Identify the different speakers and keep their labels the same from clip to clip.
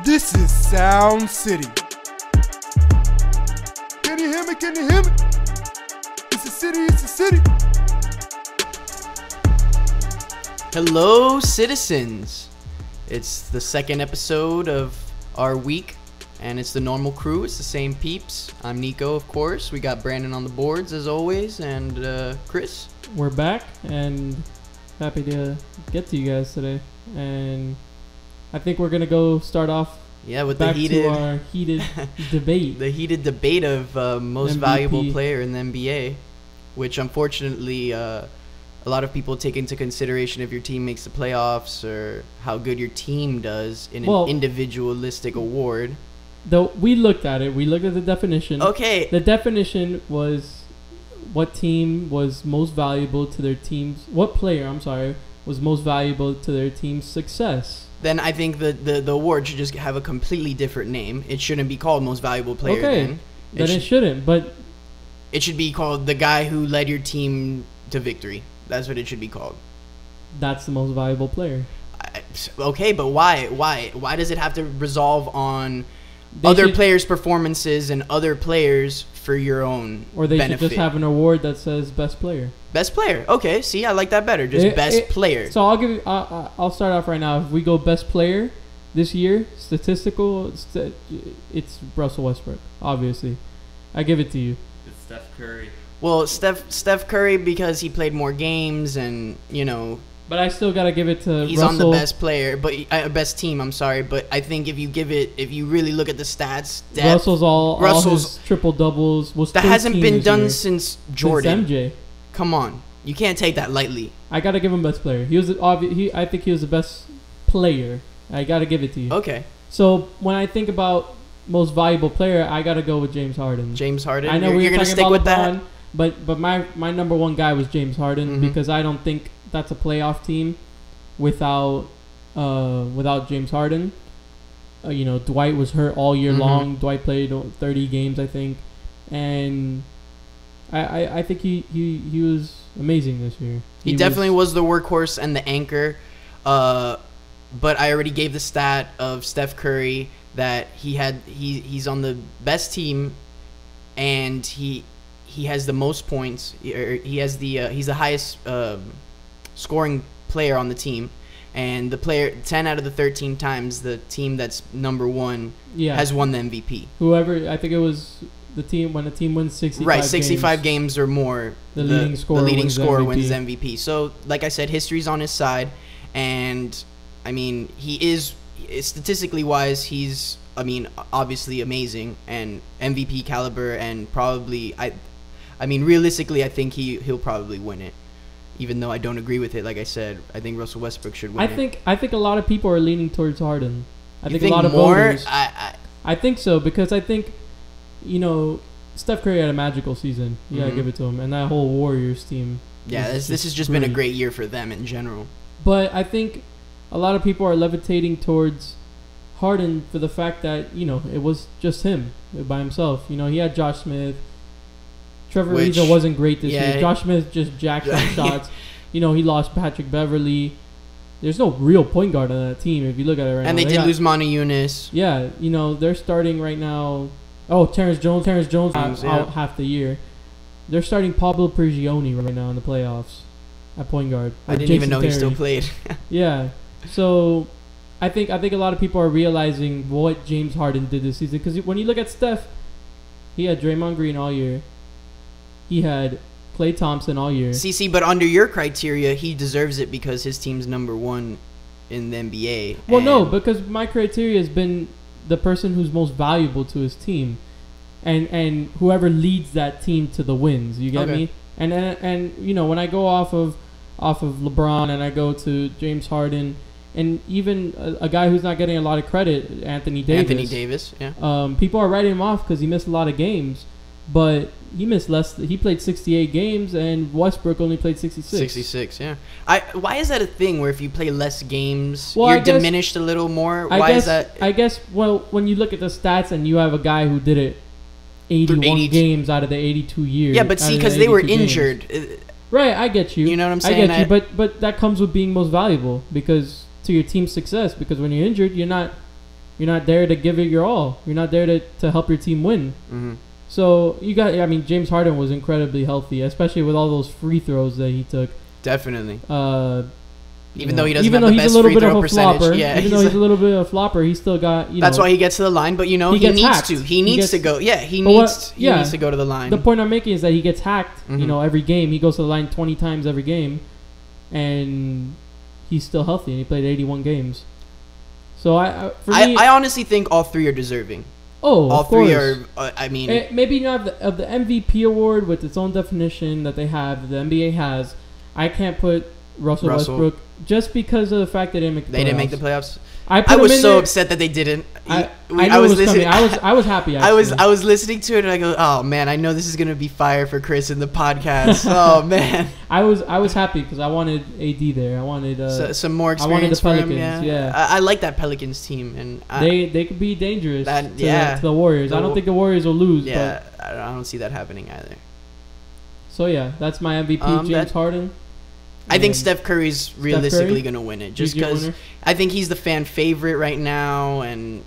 Speaker 1: This is Sound City. Can you hear me? Can you hear me? It's a city, it's a city.
Speaker 2: Hello, citizens. It's the second episode of our week, and it's the normal crew. It's the same peeps. I'm Nico, of course. We got Brandon on the boards, as always, and Chris.
Speaker 3: We're back, and happy to get to you guys today. And I think we're gonna go start off.
Speaker 2: Yeah, with
Speaker 3: back
Speaker 2: the heated,
Speaker 3: to our heated debate.
Speaker 2: the heated debate of most
Speaker 3: MVP.
Speaker 2: valuable player in the NBA, which unfortunately a lot of people take into consideration if your team makes the playoffs or how good your team does in an individualistic award.
Speaker 3: Though we looked at it, we looked at the definition.
Speaker 2: Okay.
Speaker 3: The definition was what team was most valuable to their team's. What player, I'm sorry, was most valuable to their team's success.
Speaker 2: Then I think the award should just have a completely different name. It shouldn't be called most valuable player.
Speaker 3: Okay. Then it shouldn't, but
Speaker 2: it should be called the guy who led your team to victory. That's what it should be called.
Speaker 3: That's the most valuable player.
Speaker 2: Okay, but why? Why does it have to resolve on other players' performances and other players for your own
Speaker 3: Or they
Speaker 2: benefit?
Speaker 3: should just have an award that says best player.
Speaker 2: Best player. Okay, see, I like that better. Just best player.
Speaker 3: So I'll give you. I'll start off right now. If we go best player this year, it's Russell Westbrook. Obviously, I give it to you.
Speaker 4: It's Steph Curry.
Speaker 2: Well, Steph Curry because he played more games and
Speaker 3: But I still gotta give it to
Speaker 2: he's
Speaker 3: Russell.
Speaker 2: on the best player, but best team. I'm sorry, but I think if you really look at the stats,
Speaker 3: Russell's all his triple doubles was
Speaker 2: that hasn't been done since Jordan.
Speaker 3: Since MJ.
Speaker 2: Come on, you can't take that lightly.
Speaker 3: I gotta give him best player. He was I think he was the best player. I gotta give it to you.
Speaker 2: Okay.
Speaker 3: So when I think about most valuable player, I gotta go with James Harden.
Speaker 2: James Harden.
Speaker 3: I know
Speaker 2: you're gonna stick with
Speaker 3: LeBron,
Speaker 2: that.
Speaker 3: But my number one guy was James Harden because I don't think that's a playoff team without James Harden. Dwight was hurt all year long. Dwight played 30 games, I think, and I think he was amazing this year.
Speaker 2: He definitely was the workhorse and the anchor. But I already gave the stat of Steph Curry that he's on the best team, and he has the most points. He's the highest scoring player on the team, and the player 10 out of the 13 times the team that's number one has won the MVP.
Speaker 3: Whoever, I think it was the team when the team wins 65
Speaker 2: games or more,
Speaker 3: the leading scorer
Speaker 2: wins MVP. So like I said, history's on his side, and I mean he is statistically wise, he's obviously amazing and MVP caliber, and probably I mean realistically I think he'll probably win it. Even though I don't agree with it, like I said, I think Russell Westbrook should win it.
Speaker 3: I think a lot of people are leaning towards Harden. I think a
Speaker 2: think
Speaker 3: lot of
Speaker 2: more?
Speaker 3: voters. I think so because I think, Steph Curry had a magical season. You gotta give it to him, and that whole Warriors team.
Speaker 2: Yeah, this has just been a great year for them in general.
Speaker 3: But I think a lot of people are levitating towards Harden for the fact that it was just him by himself. He had Josh Smith. Trevor Ariza wasn't great this year. Josh Smith just jacked some shots. He lost Patrick Beverly. There's no real point guard on that team if you look at it right now.
Speaker 2: And they did lose Monty Eunice.
Speaker 3: Yeah, they're starting right now. Oh, Terrence Jones out half the year. They're starting Pablo Prigioni right now in the playoffs at point guard.
Speaker 2: I didn't even know he still played.
Speaker 3: Yeah, so I think a lot of people are realizing what James Harden did this season, because when you look at Steph, he had Draymond Green all year. He had Klay Thompson all year.
Speaker 2: See, but under your criteria, he deserves it because his team's number one in the NBA.
Speaker 3: Well, no, because my criteria has been the person who's most valuable to his team, and whoever leads that team to the wins. You get me? And when I go off of LeBron and I go to James Harden, and even a guy who's not getting a lot of credit, Anthony Davis.
Speaker 2: Yeah.
Speaker 3: People are writing him off because he missed a lot of games. But he missed less. He played 68 games, and Westbrook only played 66.
Speaker 2: 66, yeah. Why is that a thing where if you play less games, you're diminished a little more? Why is that?
Speaker 3: I guess, when you look at the stats and you have a guy who did it 81 games out of the 82 years.
Speaker 2: Yeah, but see, because they were injured.
Speaker 3: Right, I get you.
Speaker 2: You know what I'm saying?
Speaker 3: I get you, but that comes with being most valuable to your team's success. Because when you're injured, you're not You're not there to give it your all. You're not there to help your team win.
Speaker 2: Mm-hmm.
Speaker 3: So James Harden was incredibly healthy, especially with all those free throws that he took.
Speaker 2: Definitely.
Speaker 3: Even
Speaker 2: though he doesn't have the best free throw percentage.
Speaker 3: Flopper,
Speaker 2: Yeah,
Speaker 3: even though he's a little bit of a flopper, he still got,
Speaker 2: that's why he gets to the line, but he needs
Speaker 3: hacked.
Speaker 2: to. He needs to go. Yeah, he needs to go to the line.
Speaker 3: The point I'm making is that he gets hacked,
Speaker 2: Mm-hmm.
Speaker 3: every game. He goes to the line 20 times every game, and he's still healthy, and he played 81 games. So
Speaker 2: I honestly think all three are deserving.
Speaker 3: Oh,
Speaker 2: all
Speaker 3: of course.
Speaker 2: three are.
Speaker 3: Maybe not of the MVP award with its own definition that they have, the NBA has. I can't put Russell Westbrook just because of the fact that they didn't make the playoffs.
Speaker 2: I was so upset that they didn't.
Speaker 3: I knew it was coming. I was happy. Actually.
Speaker 2: I was listening to it and I go, oh man, I know this is gonna be fire for Chris in the podcast. Oh man.
Speaker 3: I was happy because I wanted AD there. I wanted
Speaker 2: some more experience.
Speaker 3: I wanted the
Speaker 2: Pelicans.
Speaker 3: Yeah.
Speaker 2: I like that Pelicans team, and
Speaker 3: they could be dangerous. To the Warriors. I don't think the Warriors will lose.
Speaker 2: Yeah, but I don't see that happening either.
Speaker 3: So yeah, that's my MVP, James Harden.
Speaker 2: I think Steph Curry's realistically going to win it just because I think he's the fan favorite right now, and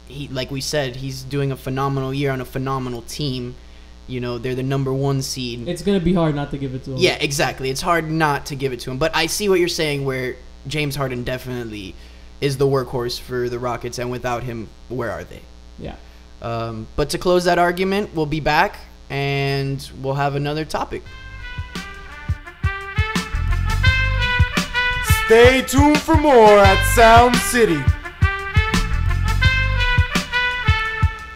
Speaker 2: he, like we said, he's doing a phenomenal year on a phenomenal team. They're the number 1 seed.
Speaker 3: It's going to be hard not to give it to him.
Speaker 2: Yeah, exactly. It's hard not to give it to him, but I see what you're saying where James Harden definitely is the workhorse for the Rockets, and without him, where are they?
Speaker 3: Yeah.
Speaker 2: But to close that argument, we'll be back and we'll have another topic.
Speaker 1: Stay tuned for more at Sound City.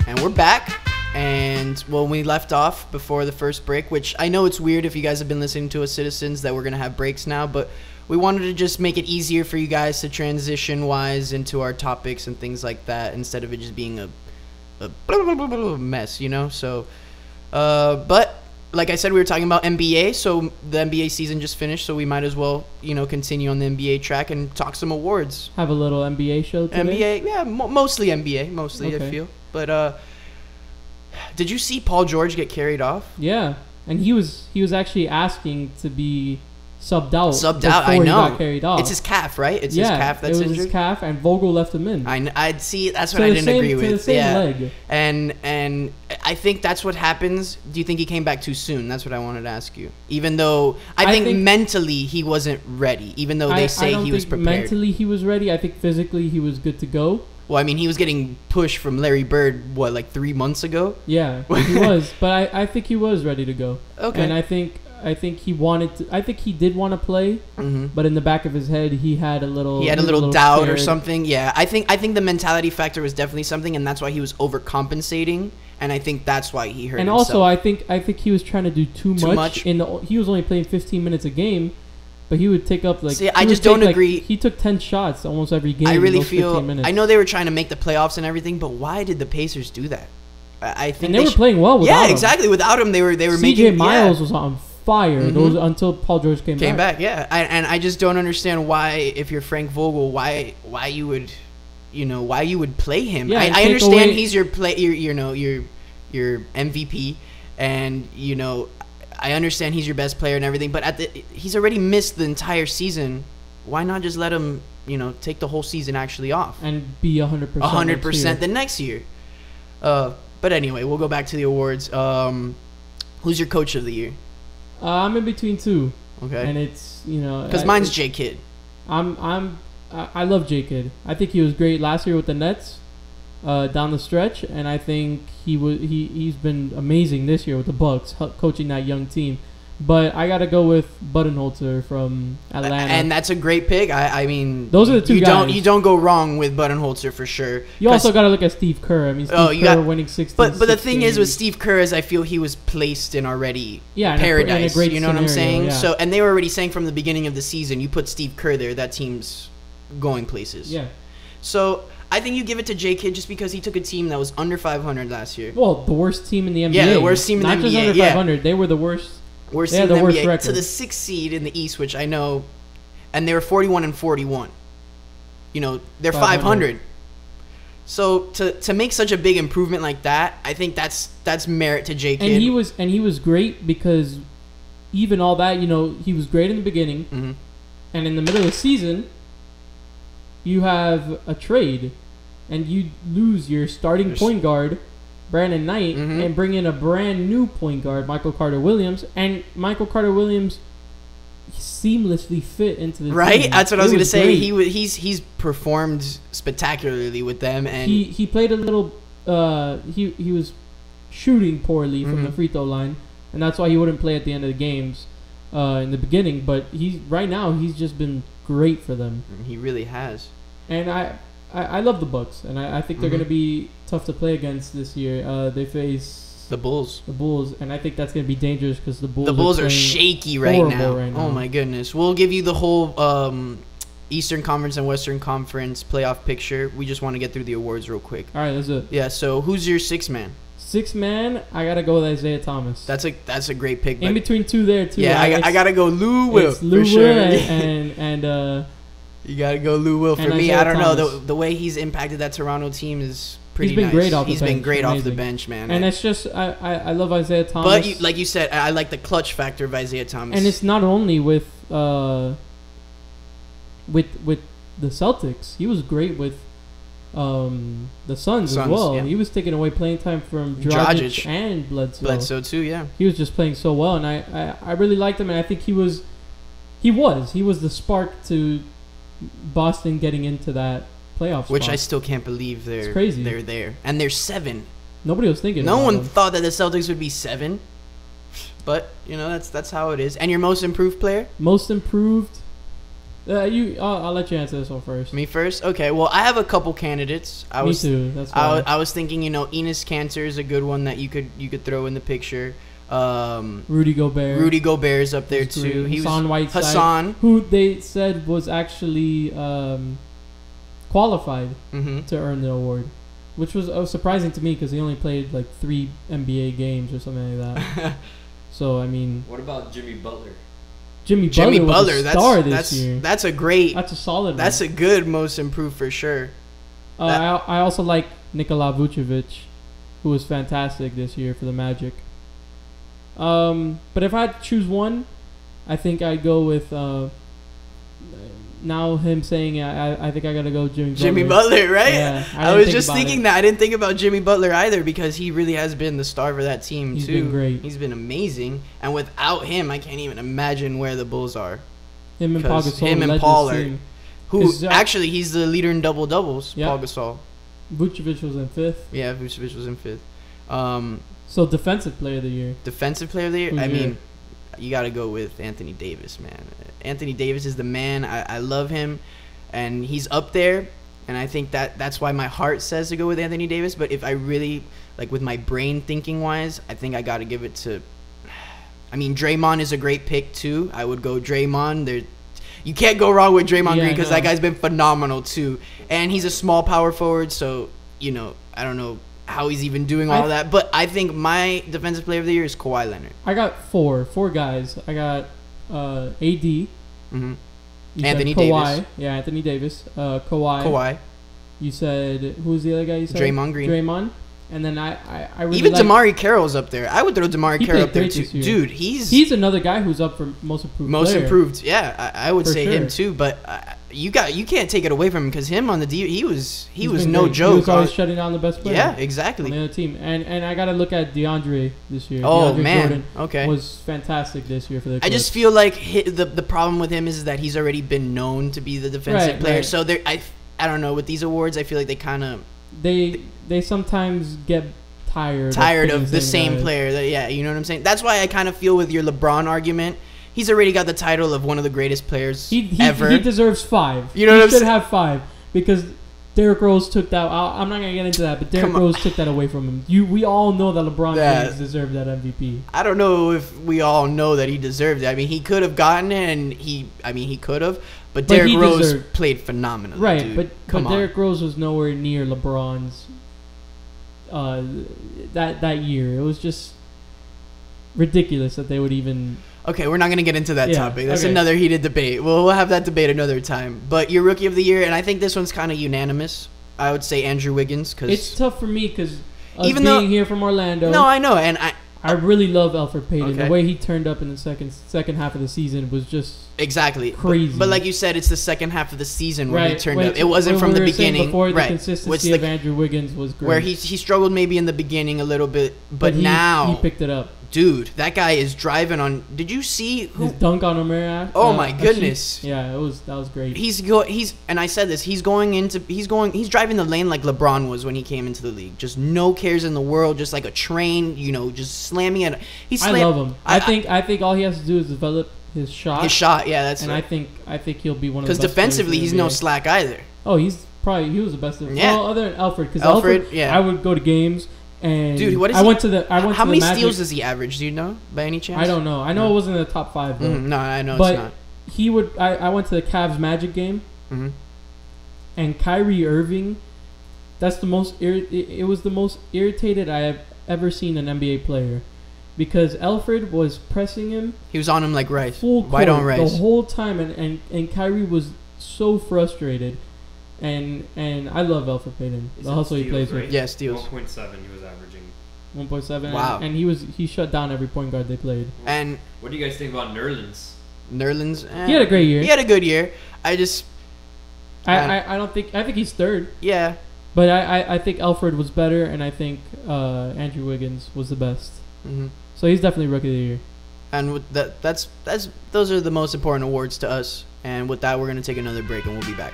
Speaker 2: And we're back. And when we left off before the first break, which I know it's weird if you guys have been listening to us citizens that we're going to have breaks now, but we wanted to just make it easier for you guys to transition-wise into our topics and things like that instead of it just being a mess, So, but like I said, we were talking about NBA, so the NBA season just finished, so we might as well, continue on the NBA track and talk some awards.
Speaker 3: Have a little NBA show today?
Speaker 2: NBA, yeah, mostly NBA, okay. I feel. But did you see Paul George get carried off?
Speaker 3: Yeah, and he was actually asking to be subbed out.
Speaker 2: I know.
Speaker 3: He got carried off.
Speaker 2: It's his calf, right? It's his calf that's injured.
Speaker 3: It was his calf, and Vogel left him in.
Speaker 2: I'd see. That's what I didn't agree with.
Speaker 3: To the same leg.
Speaker 2: And I think that's what happens. Do you think he came back too soon? That's what I wanted to ask you. Even though I think mentally he wasn't ready. Even though they say he was prepared.
Speaker 3: Mentally he was ready. I think physically he was good to go.
Speaker 2: Well, I mean, he was getting pushed from Larry Bird, like 3 months ago?
Speaker 3: Yeah, he was. But I think he was ready to go.
Speaker 2: Okay.
Speaker 3: And I think he wanted to. I think he did want to play, but in the back of his head, he had a little.
Speaker 2: He had a little doubt scared. Or something. Yeah, I think the mentality factor was definitely something, and that's why he was overcompensating, and I think that's why he hurt.
Speaker 3: And
Speaker 2: himself.
Speaker 3: Also, I think he was trying to do too much. He was only playing 15 minutes a game, but he would take up like.
Speaker 2: See, I just don't agree.
Speaker 3: He took 10 shots almost every game.
Speaker 2: I really feel.
Speaker 3: 15 minutes.
Speaker 2: I know they were trying to make the playoffs and everything, but why did the Pacers do that? I think
Speaker 3: they were playing well without him.
Speaker 2: Yeah, exactly. Without him, they were making.
Speaker 3: CJ Miles was on fire until Paul George came back.
Speaker 2: Yeah. And I just don't understand why, if you're Frank Vogel, why you would, why you would play him.
Speaker 3: Yeah,
Speaker 2: I understand he's your your MVP, and I understand he's your best player and everything, but he's already missed the entire season. Why not just let him, take the whole season actually off
Speaker 3: and be 100%?
Speaker 2: 100% the next year. But anyway, we'll go back to the awards. Who's your coach of the year?
Speaker 3: I'm in between two.
Speaker 2: Okay.
Speaker 3: And it's
Speaker 2: because mine's J Kidd.
Speaker 3: I love J Kidd. I think he was great last year with the Nets, down the stretch, and I think he's been amazing this year with the Bucks, coaching that young team. But I gotta go with Budenholzer from Atlanta,
Speaker 2: and that's a great pick. I mean,
Speaker 3: those are the two guys.
Speaker 2: You don't go wrong with Budenholzer for sure.
Speaker 3: You also gotta look at Steve Kerr. I mean, Steve Kerr winning 16.
Speaker 2: But the thing is with Steve Kerr is I feel he was placed in already paradise.
Speaker 3: In a great
Speaker 2: you know what I'm saying?
Speaker 3: Yeah.
Speaker 2: So and they were already saying from the beginning of the season, you put Steve Kerr there, that team's going places.
Speaker 3: Yeah.
Speaker 2: So I think you give it to J Kidd just because he took a team that was under 500 last year.
Speaker 3: Well, the worst team in the NBA.
Speaker 2: Yeah, the worst team in the NBA.
Speaker 3: Not just under 500. They were the worst.
Speaker 2: Worst team in the NBA to the 6th seed in the East, which I know, and they were 41-41. They're 500. So to make such a big improvement like that, I think that's merit to J Kidd.
Speaker 3: And he was great because even all that, he was great in the beginning, and in the middle of the season, you have a trade, and you lose your starting point guard, Brandon Knight, and bring in a brand new point guard, Michael Carter Williams, and Michael Carter Williams seamlessly fit into the
Speaker 2: right.
Speaker 3: team.
Speaker 2: That's what I was gonna say.
Speaker 3: Great.
Speaker 2: He's performed spectacularly with them, and
Speaker 3: he played a little. He was shooting poorly from the free throw line, and that's why he wouldn't play at the end of the games in the beginning. But right now he's just been great for them.
Speaker 2: he really has.
Speaker 3: And I love the Bucks, and I think they're going to be tough to play against this year. They face
Speaker 2: The Bulls,
Speaker 3: and I think that's going to be dangerous because the
Speaker 2: Bulls are shaky right now.
Speaker 3: right now.
Speaker 2: Oh my goodness. We'll give you the whole Eastern Conference and Western Conference playoff picture. We just want to get through the awards real quick.
Speaker 3: All right, that's it.
Speaker 2: Yeah. So who's your sixth man?
Speaker 3: Sixth man, I gotta go with Isaiah Thomas.
Speaker 2: That's a great pick.
Speaker 3: In between two there too.
Speaker 2: Yeah, I gotta go Lou Will
Speaker 3: it's Lou
Speaker 2: for sure.
Speaker 3: Will and
Speaker 2: you gotta go Lou Will for
Speaker 3: and
Speaker 2: me.
Speaker 3: Isaiah
Speaker 2: I don't know
Speaker 3: Thomas.
Speaker 2: the way he's impacted that Toronto team is pretty.
Speaker 3: He's been
Speaker 2: nice.
Speaker 3: great off the
Speaker 2: He's
Speaker 3: bench.
Speaker 2: been great off the
Speaker 3: Amazing.
Speaker 2: bench, man.
Speaker 3: And it's just I love Isaiah Thomas.
Speaker 2: But like you said, I like the clutch factor of Isaiah Thomas.
Speaker 3: And it's not only with the Celtics. He was great with the Suns as well.
Speaker 2: Yeah.
Speaker 3: He was taking away playing time from
Speaker 2: Dragic
Speaker 3: and Bledsoe.
Speaker 2: Bledsoe too, yeah.
Speaker 3: He was just playing so well, and I really liked him, and I think he was the spark to Boston getting into that playoff
Speaker 2: Which
Speaker 3: spot.
Speaker 2: I still can't believe
Speaker 3: It's crazy.
Speaker 2: they're there. And they're 7.
Speaker 3: Nobody was thinking.
Speaker 2: No
Speaker 3: about
Speaker 2: one
Speaker 3: him.
Speaker 2: thought that the Celtics would be 7. But, that's how it is. And your most improved player?
Speaker 3: Most improved. I'll let you answer this one first.
Speaker 2: Me first? Okay, well, I have a couple candidates.
Speaker 3: Me too. That's why.
Speaker 2: I was thinking, Enes Kanter is a good one that you could throw in the picture.
Speaker 3: Rudy Gobert.
Speaker 2: Rudy Gobert is up there
Speaker 3: was
Speaker 2: too.
Speaker 3: great.
Speaker 2: He
Speaker 3: Hassan
Speaker 2: was
Speaker 3: Whiteside,
Speaker 2: Hassan.
Speaker 3: who they said was actually qualified
Speaker 2: Mm-hmm.
Speaker 3: to earn the award, which was surprising to me because he only played like 3 NBA games or something like that. So I mean,
Speaker 4: What about Jimmy Butler?
Speaker 3: Jimmy
Speaker 2: Butler,
Speaker 3: was a star this year.
Speaker 2: that's a great.
Speaker 3: That's a solid.
Speaker 2: That's
Speaker 3: one.
Speaker 2: a good most improved for sure.
Speaker 3: I also like Nikola Vucevic, who was fantastic this year for the Magic. But if I had to choose one, I think I'd go with now him saying I think I gotta go Jimmy
Speaker 2: Butler, right?
Speaker 3: Yeah,
Speaker 2: I was just thinking that. I didn't think about Jimmy Butler either because he really has been the star for that team
Speaker 3: He's
Speaker 2: too.
Speaker 3: been great.
Speaker 2: He's been amazing, and without him, I can't even imagine where the Bulls are.
Speaker 3: Him and Paul
Speaker 2: 'Cause
Speaker 3: Gasol.
Speaker 2: him and
Speaker 3: led
Speaker 2: Paul
Speaker 3: this
Speaker 2: are-
Speaker 3: team.
Speaker 2: Who
Speaker 3: 'Cause,
Speaker 2: actually he's the leader in double doubles.
Speaker 3: Yeah.
Speaker 2: Paul Gasol.
Speaker 3: Vucevic was in 5th.
Speaker 2: Yeah, Vucevic was in 5th.
Speaker 3: So defensive player of the year.
Speaker 2: Defensive player of the year.
Speaker 3: Who's
Speaker 2: I
Speaker 3: your-
Speaker 2: mean, you got to go with Anthony Davis, man. Anthony Davis is the man. I love him, and he's up there. And I think that's why my heart says to go with Anthony Davis. But if I really with my brain thinking wise, I think I got to give it to. I mean, Draymond is a great pick too. I would go Draymond. You can't go wrong with Draymond Green because that guy's been phenomenal too. And he's a small power forward, so I don't know how he's even doing all that. But I think my defensive player of the year is Kawhi Leonard.
Speaker 3: I got four guys. I got AD.
Speaker 2: Mm-hmm.
Speaker 3: You
Speaker 2: Anthony
Speaker 3: said Kawhi.
Speaker 2: Davis.
Speaker 3: Yeah, Anthony Davis. Kawhi.
Speaker 2: You
Speaker 3: said who's the other guy? You said
Speaker 2: Draymond Green.
Speaker 3: Draymond. And then I really
Speaker 2: even
Speaker 3: like,
Speaker 2: Damari Carroll's up there. I would throw Damari
Speaker 3: He
Speaker 2: Carroll
Speaker 3: played
Speaker 2: up there
Speaker 3: great
Speaker 2: too.
Speaker 3: this year.
Speaker 2: Dude,
Speaker 3: he's another guy who's up for most improved.
Speaker 2: most
Speaker 3: player.
Speaker 2: improved. Yeah, I would
Speaker 3: For
Speaker 2: say
Speaker 3: sure.
Speaker 2: him too. But you can't take it away from him because him on the D, he was
Speaker 3: He's
Speaker 2: no
Speaker 3: been great.
Speaker 2: joke.
Speaker 3: He was always shutting down the best player.
Speaker 2: Yeah,
Speaker 3: On the
Speaker 2: exactly.
Speaker 3: other team, and I gotta look at DeAndre this year.
Speaker 2: Oh
Speaker 3: DeAndre
Speaker 2: man,
Speaker 3: Jordan
Speaker 2: okay.
Speaker 3: was fantastic this year for the.
Speaker 2: I just
Speaker 3: Clips.
Speaker 2: feel like the problem with him is that he's already been known to be the defensive
Speaker 3: Right,
Speaker 2: player.
Speaker 3: right.
Speaker 2: So I don't know, with these awards, I feel like they kind of
Speaker 3: they sometimes get tired
Speaker 2: of the same
Speaker 3: guys.
Speaker 2: player. Yeah, you know what I'm saying? That's why I kind of feel with your LeBron argument, he's already got the title of one of the greatest players ever.
Speaker 3: He deserves 5.
Speaker 2: You know
Speaker 3: he
Speaker 2: what I'm
Speaker 3: should
Speaker 2: saying?
Speaker 3: have 5 because Derrick Rose took that. I'm not gonna get into that, but Derrick Rose took that away from him. We all know that LeBron James deserved that MVP.
Speaker 2: I don't know if we all know that he deserved it. I mean, he could have gotten it, and he could have. But Derrick Rose played phenomenally,
Speaker 3: right?
Speaker 2: dude.
Speaker 3: But
Speaker 2: Come on.
Speaker 3: Derrick Rose was nowhere near LeBron's. That year, it was just ridiculous that they would even.
Speaker 2: Okay, we're not going to get into that topic. That's
Speaker 3: okay.
Speaker 2: another heated debate. We'll have that debate another time. But your rookie of the year, and I think this one's kind of unanimous. I would say Andrew Wiggins because
Speaker 3: It's tough for me because
Speaker 2: even
Speaker 3: being here from Orlando.
Speaker 2: No, I know, and
Speaker 3: I really love Elfrid Payton.
Speaker 2: Okay.
Speaker 3: The way he turned up in the second half of the season was just
Speaker 2: Exactly.
Speaker 3: crazy.
Speaker 2: But like you said, it's the second half of the season where he turned
Speaker 3: Wait,
Speaker 2: up. It wasn't
Speaker 3: what
Speaker 2: from
Speaker 3: we
Speaker 2: the
Speaker 3: were saying
Speaker 2: beginning.
Speaker 3: Before, the
Speaker 2: Right.
Speaker 3: consistency of Andrew Wiggins was great.
Speaker 2: Where he struggled maybe in the beginning a little bit, but now
Speaker 3: he picked it up.
Speaker 2: dude, that guy is driving on. Did you see
Speaker 3: His dunk on Omer?
Speaker 2: Oh my goodness.
Speaker 3: Yeah, that was great.
Speaker 2: He's and I said this, he's driving the lane like LeBron was when he came into the league. Just no cares in the world, just like a train, just slamming it.
Speaker 3: I love him. I think all he has to do is develop his shot.
Speaker 2: His shot, yeah, that's
Speaker 3: and
Speaker 2: right.
Speaker 3: I think he'll be one of the best.
Speaker 2: Because defensively,
Speaker 3: players
Speaker 2: he's
Speaker 3: in the
Speaker 2: no
Speaker 3: NBA.
Speaker 2: slack either.
Speaker 3: Oh, he was the best.
Speaker 2: Yeah.
Speaker 3: Well, other than Elfrid, because
Speaker 2: Alfred, yeah.
Speaker 3: I would go to games and
Speaker 2: Dude, what is
Speaker 3: I
Speaker 2: he-
Speaker 3: went to the
Speaker 2: How many
Speaker 3: Magic.
Speaker 2: steals does he average? Do you know by any chance?
Speaker 3: I don't know. I know
Speaker 2: No.
Speaker 3: it wasn't in the top 5 though.
Speaker 2: No, I know
Speaker 3: But
Speaker 2: it's not.
Speaker 3: he would. I went to the Cavs Magic game,
Speaker 2: Mhm.
Speaker 3: and Kyrie Irving. That's the most. It was the most irritated I have ever seen an NBA player, because Elfrid was pressing him
Speaker 2: He was on him like rice.
Speaker 3: full
Speaker 2: White
Speaker 3: court
Speaker 2: on rice.
Speaker 3: the whole time, and Kyrie was so frustrated. And I love Elfrid Payton.
Speaker 4: He
Speaker 3: The
Speaker 4: said
Speaker 3: hustle he
Speaker 4: steals,
Speaker 3: plays
Speaker 4: right?
Speaker 3: with.
Speaker 2: Yeah, steals.
Speaker 4: 1.7 he was averaging.
Speaker 3: 1.7.
Speaker 2: Wow.
Speaker 3: And he shut down every point guard they played.
Speaker 2: And
Speaker 4: What do you guys think about Nerlens?
Speaker 2: Nerlens,
Speaker 3: He had a great year.
Speaker 2: He had a good year. I
Speaker 3: think he's third.
Speaker 2: yeah.
Speaker 3: But I think Elfrid was better, and I think Andrew Wiggins was the best.
Speaker 2: hmm
Speaker 3: So he's definitely rookie of the year.
Speaker 2: And with that's those are the most important awards to us. And with that, we're gonna take another break, and we'll be back.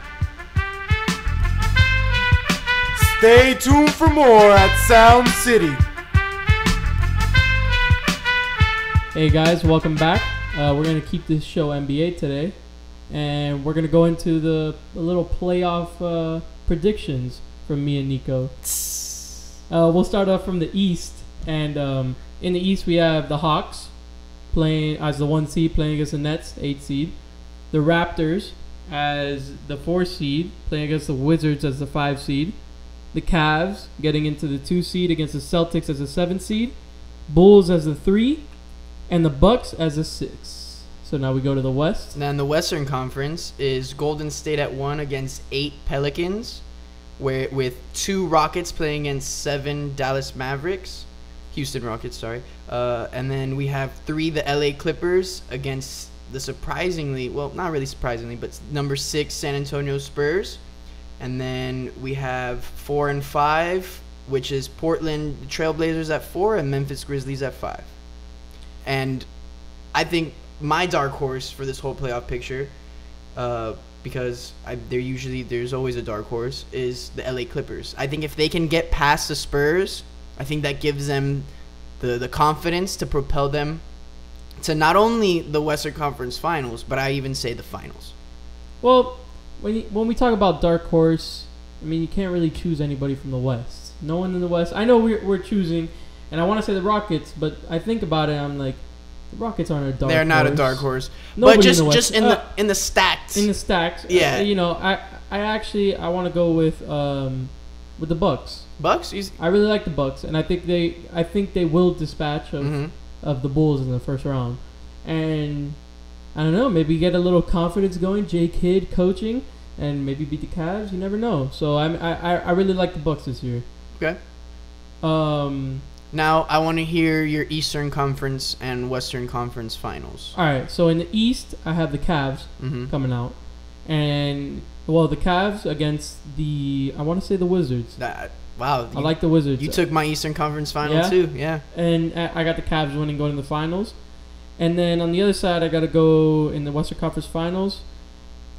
Speaker 1: Stay tuned for more at Sound City.
Speaker 3: Hey guys, welcome back. We're gonna keep this show NBA today, and we're gonna go into a little playoff predictions from me and Nico. We'll start off from the East, and in the East we have the Hawks playing as the 1 seed, playing against the Nets, 8 seed. The Raptors as the 4 seed, playing against the Wizards as the 5 seed. The Cavs getting into the 2 seed against the Celtics as the 7 seed. Bulls as the 3, and the Bucks as the 6. So now we go to the West.
Speaker 2: Now in the Western Conference is Golden State at 1 against 8 Pelicans, with 2 Rockets playing against 7 Dallas Mavericks, Houston Rockets, sorry. And then we have 3 the LA Clippers against the surprisingly, well, not really surprisingly, but number 6 San Antonio Spurs. And then we have 4 and 5, which is Portland Trailblazers at 4 and Memphis Grizzlies at 5. And I think my dark horse for this whole playoff picture, because there's always a dark horse, is the LA Clippers. I think if they can get past the Spurs, I think that gives them the confidence to propel them to not only the Western Conference Finals, but I even say the finals.
Speaker 3: Well, when we talk about dark horse, I mean, you can't really choose anybody from the West. No one in the West. I know we're choosing, and I want to say the Rockets, but I think about it, I'm like, the Rockets aren't a dark horse.
Speaker 2: They're not a dark horse.
Speaker 3: Nobody
Speaker 2: But just
Speaker 3: in the West.
Speaker 2: just in the stacked.
Speaker 3: In the stacks.
Speaker 2: Yeah.
Speaker 3: I want to go with the Bucks.
Speaker 2: Bucks?
Speaker 3: I really like the Bucks, and I think they will dispatch of the Bulls in the first round. And I don't know, maybe get a little confidence going. Jay Kidd coaching, and maybe beat the Cavs. You never know. So I really like the Bucks this year.
Speaker 2: Okay.
Speaker 3: Um.
Speaker 2: Now I want to hear your Eastern Conference and Western Conference Finals.
Speaker 3: All right. So in the East, I have the Cavs
Speaker 2: Mm-hmm.
Speaker 3: coming out, and well, the Cavs against I want to say the Wizards.
Speaker 2: Wow.
Speaker 3: I like the Wizards.
Speaker 2: You took my Eastern Conference Final
Speaker 3: Yeah?
Speaker 2: too. Yeah.
Speaker 3: And I got the Cavs winning, going to the finals. And then on the other side, I got to go in the Western Conference Finals.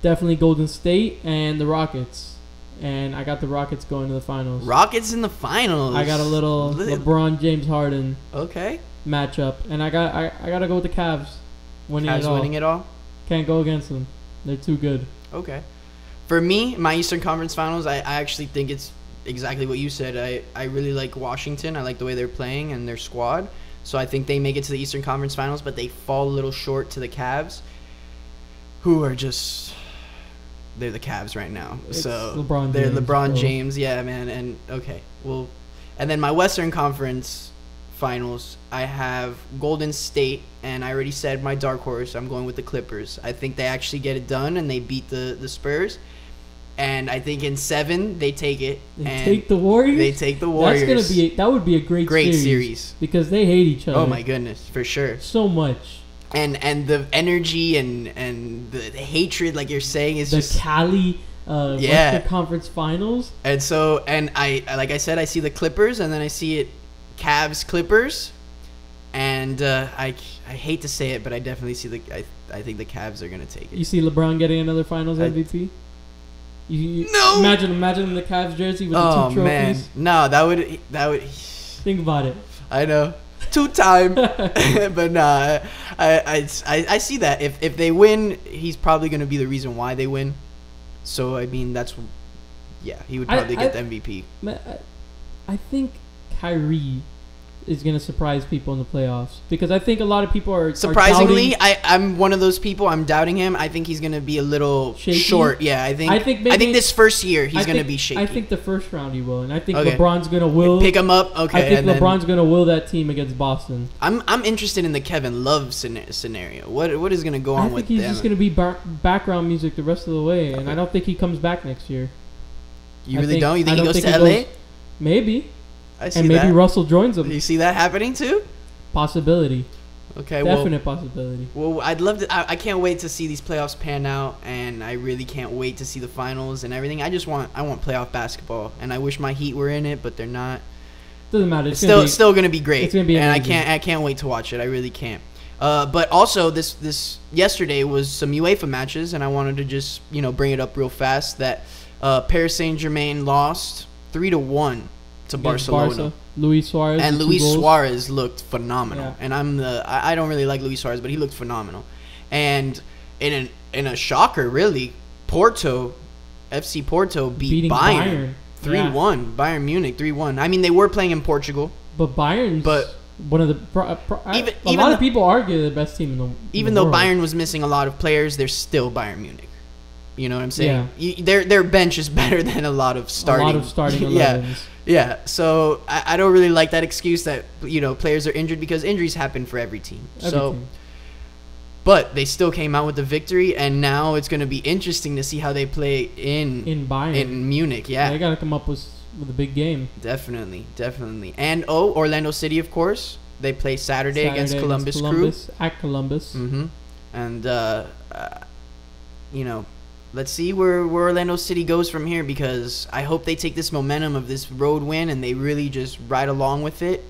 Speaker 3: Definitely Golden State and the Rockets. And I got the Rockets going to the finals.
Speaker 2: Rockets in the finals.
Speaker 3: I got a little LeBron James Harden
Speaker 2: Okay.
Speaker 3: matchup, and I got to go with the Cavs winning
Speaker 2: Cavs
Speaker 3: it all.
Speaker 2: winning it all.
Speaker 3: Can't go against them. They're too good.
Speaker 2: Okay. For me, my Eastern Conference Finals, I actually think it's exactly what you said. I really like Washington. I like the way they're playing and their squad. So I think they make it to the Eastern Conference Finals, but they fall a little short to the Cavs, who are just... They're the Cavs right now.
Speaker 3: It's
Speaker 2: so
Speaker 3: LeBron
Speaker 2: they're
Speaker 3: James,
Speaker 2: LeBron
Speaker 3: so-
Speaker 2: James. Yeah, man. And okay. Well, and then my Western Conference Finals, I have Golden State, and I already said my dark horse. I'm going with the Clippers. I think they actually get it done, and they beat the Spurs. and I think in 7 they take it.
Speaker 3: They
Speaker 2: and
Speaker 3: take the Warriors.
Speaker 2: They take the Warriors.
Speaker 3: That would be a great
Speaker 2: series
Speaker 3: because they hate each other.
Speaker 2: Oh my goodness, for sure.
Speaker 3: So much.
Speaker 2: And the energy and the hatred, like you're saying, is
Speaker 3: the
Speaker 2: just
Speaker 3: Cali Western Conference Finals.
Speaker 2: And so, and I like I said, I see the Clippers, and then I see it Cavs Clippers, and I hate to say it, but I definitely see I think the Cavs are gonna take it.
Speaker 3: You see LeBron getting another Finals MVP?
Speaker 2: No.
Speaker 3: Imagine in the Cavs jersey with the 2 trophies.
Speaker 2: Man, no, that would.
Speaker 3: Think about it.
Speaker 2: I know. 2-time, but nah, I see that if they win, he's probably gonna be the reason why they win. So I mean, he would probably get the MVP.
Speaker 3: I think Kyrie is gonna surprise people in the playoffs because I think a lot of people are
Speaker 2: surprisingly.
Speaker 3: doubting.
Speaker 2: I'm one of those people. I'm doubting him. I think he's gonna be a little
Speaker 3: shaky?
Speaker 2: short. Yeah, I think this first year he's gonna be shaky.
Speaker 3: I think the first round he will, and I think
Speaker 2: Okay.
Speaker 3: LeBron's gonna will
Speaker 2: pick him up. Okay,
Speaker 3: I think LeBron's gonna will that team against Boston.
Speaker 2: I'm interested in the Kevin Love scenario. What is gonna go on with them?
Speaker 3: I think he's just gonna be background music the rest of the way, and I don't think he comes back next year.
Speaker 2: You really don't? You think he goes to LA?
Speaker 3: Maybe.
Speaker 2: I see
Speaker 3: and maybe
Speaker 2: that.
Speaker 3: Russell joins them.
Speaker 2: Do you see that happening too?
Speaker 3: Possibility.
Speaker 2: Okay,
Speaker 3: definite possibility.
Speaker 2: Well, I'd love to. I can't wait to see these playoffs pan out, and I really can't wait to see the finals and everything. I want playoff basketball, and I wish my Heat were in it, but they're not.
Speaker 3: Doesn't matter.
Speaker 2: It's still gonna be great.
Speaker 3: It's gonna be amazing.
Speaker 2: And I can't wait to watch it. I really can't. But also this yesterday was some UEFA matches, and I wanted to just bring it up real fast that Paris Saint-Germain lost 3-1 to Barcelona.
Speaker 3: Barca. Luis Suarez.
Speaker 2: And Luis Suarez looked phenomenal.
Speaker 3: Yeah.
Speaker 2: And I don't really like Luis Suarez, but he looked phenomenal. And in a shocker, really, FC Porto beat Bayern 3-1. Yeah. Bayern Munich 3-1. I mean, they were playing in Portugal.
Speaker 3: But Bayern's one of the a lot of people argue the best team in the world.
Speaker 2: Even though Bayern was missing a lot of players, they're still Bayern Munich. You know what I'm saying?
Speaker 3: Yeah.
Speaker 2: Their bench is better than a lot of starting
Speaker 3: 11s.
Speaker 2: Yeah, so I don't really like that excuse that players are injured because injuries happen for every team. But they still came out with the victory, and now it's going to be interesting to see how they play in
Speaker 3: Bayern,
Speaker 2: in Munich. Yeah,
Speaker 3: they got to come up with a big game.
Speaker 2: Definitely. And Orlando City, of course, they play Saturday against Columbus Crew
Speaker 3: at Columbus.
Speaker 2: Mm-hmm. And let's see where Orlando City goes from here, because I hope they take this momentum of this road win and they really just ride along with it.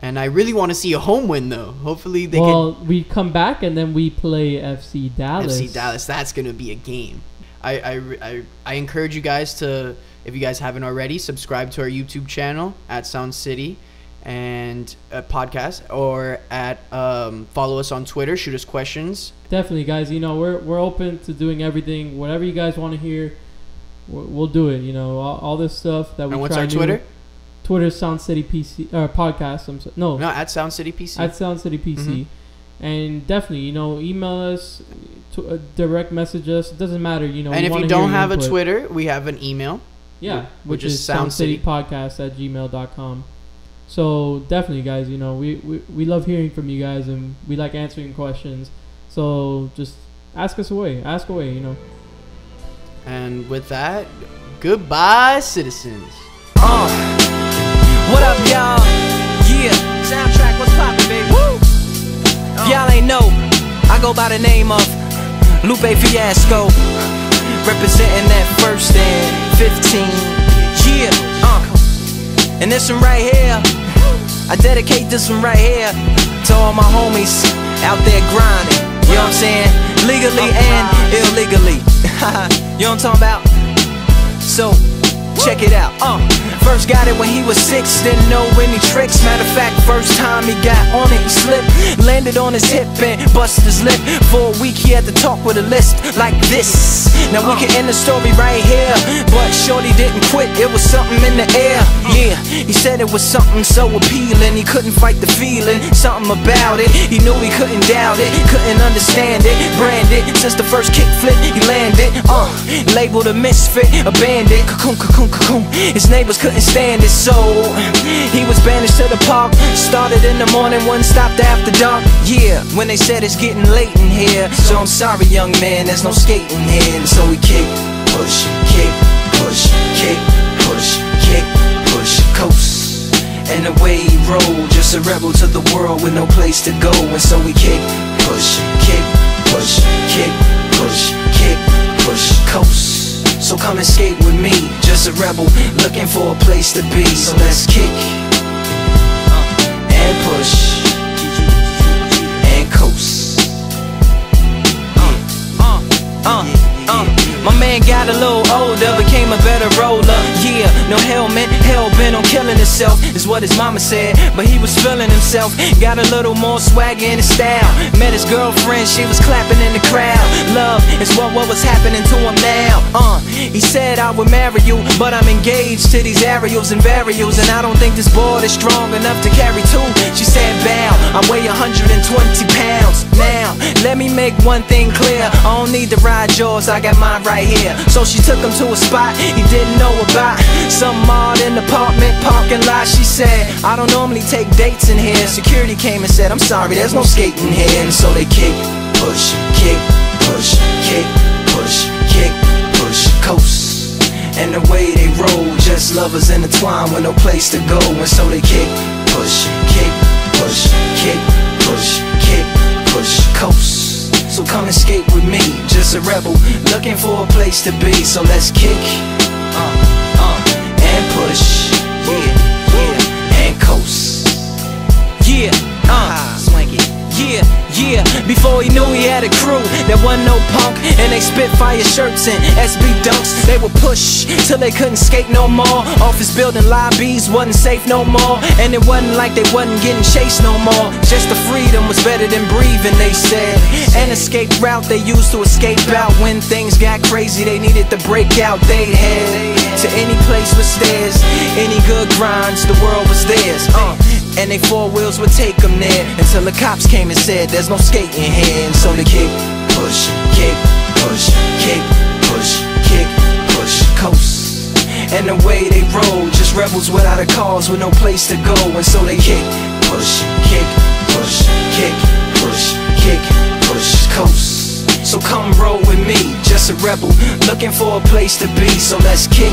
Speaker 2: And I really want to see a home win, though. Hopefully they can.
Speaker 3: Well, we come back and then we play FC Dallas.
Speaker 2: FC Dallas, that's going to be a game. I encourage you guys to, if you guys haven't already, subscribe to our YouTube channel at Sound City and podcast, or at follow us on Twitter, shoot us questions.
Speaker 3: Definitely, guys. We're open to doing everything, whatever you guys want to hear. We'll do it. All this stuff that we.
Speaker 2: And what's our Twitter?
Speaker 3: Twitter Sound City PC podcast. No,
Speaker 2: at Sound City PC.
Speaker 3: At Sound City PC, mm-hmm. And definitely, email us, direct message us. It doesn't matter,
Speaker 2: And if you don't have a Twitter, we have an email.
Speaker 3: Yeah, which is soundcitypodcast@gmail.com. So definitely, guys, we love hearing from you guys, and we like answering questions. So just ask away.
Speaker 2: And with that, goodbye, citizens.
Speaker 5: What up, y'all? Yeah, soundtrack, what's poppin', baby? Woo! Y'all ain't know, I go by the name of Lupe Fiasco, representing that first and 15. Yeah, and this one right here, I dedicate this one right here to all my homies out there grinding. You know what I'm saying? Legally and illegally. You know what I'm talking about? So, check it out. First got it when he was 6, didn't know any tricks. Matter of fact, first time he got on it, he slipped, landed on his hip and busted his lip. For a week he had to talk with a lisp like this. Now we can end the story right here, but shorty didn't quit, it was something in the air. Yeah, he said it was something so appealing, he couldn't fight the feeling, something about it. He knew he couldn't doubt it, couldn't understand it. Branded, since the first kickflip he landed. Labeled a misfit, a bandit. Cocoon, cocoon, cocoon. His neighbors couldn't couldn't stand it, so he was banished to the park. Started in the morning, one stopped after dark. Yeah, when they said it's getting late in here. So I'm sorry, young man, there's no skating here. And so we kick, push, kick, push, kick, push, kick, push, coast. And the way he rolled, just a rebel to the world with no place to go. And so we kick, push, kick, push, kick, push, kick, push, coast. So come and skate with me, just a rebel looking for a place to be. So let's kick and push and coast. My man got a little older, became a better roller. Yeah, no helmet, hell-bent on killing himself is what his mama said, but he was feeling himself. Got a little more swag in his style. Met his girlfriend, she was clapping in the crowd. Love is what was happening to him now. He said I would marry you, but I'm engaged to these aerials and varials, and I don't think this board is strong enough to carry two. She said bow, I weigh 120 pounds. Now, let me make one thing clear, I don't need to ride yours, I got mine right here. So she took him to a spot he didn't know about, some odd in the apartment parking lot. She said, I don't normally take dates in here. Security came and said, I'm sorry, there's no skating here. And so they kick, push, kick, push, kick, push, kick, push, coast. And the way they roll, just lovers intertwined with no place to go. And so they kick, push, kick, push, kick, push, kick, push, coast. So come and skate with me, just a rebel looking for a place to be. So let's kick, and push, yeah, and coast. Yeah, swank it. Yeah, before he knew he had a crew that wasn't no punk, and they Spitfire shirts and SB dunks. They would push till they couldn't skate no more. Office building lobbies wasn't safe no more, and it wasn't like they wasn't getting chased no more. Just the freedom was better than breathing, they said. An escape route they used to escape out when things got crazy. They needed to break out. They'd head to any place with stairs, any good grinds, the world was theirs. And they four wheels would take them there until the cops came and said there's no skating here. And so they kick, push, kick, push, kick, push, kick, push, coast. And the way they roll, just rebels without a cause with no place to go. And so they kick, push, kick, push, kick, push, kick, push, coast. So come roll with me, just a rebel looking for a place to be. So let's kick,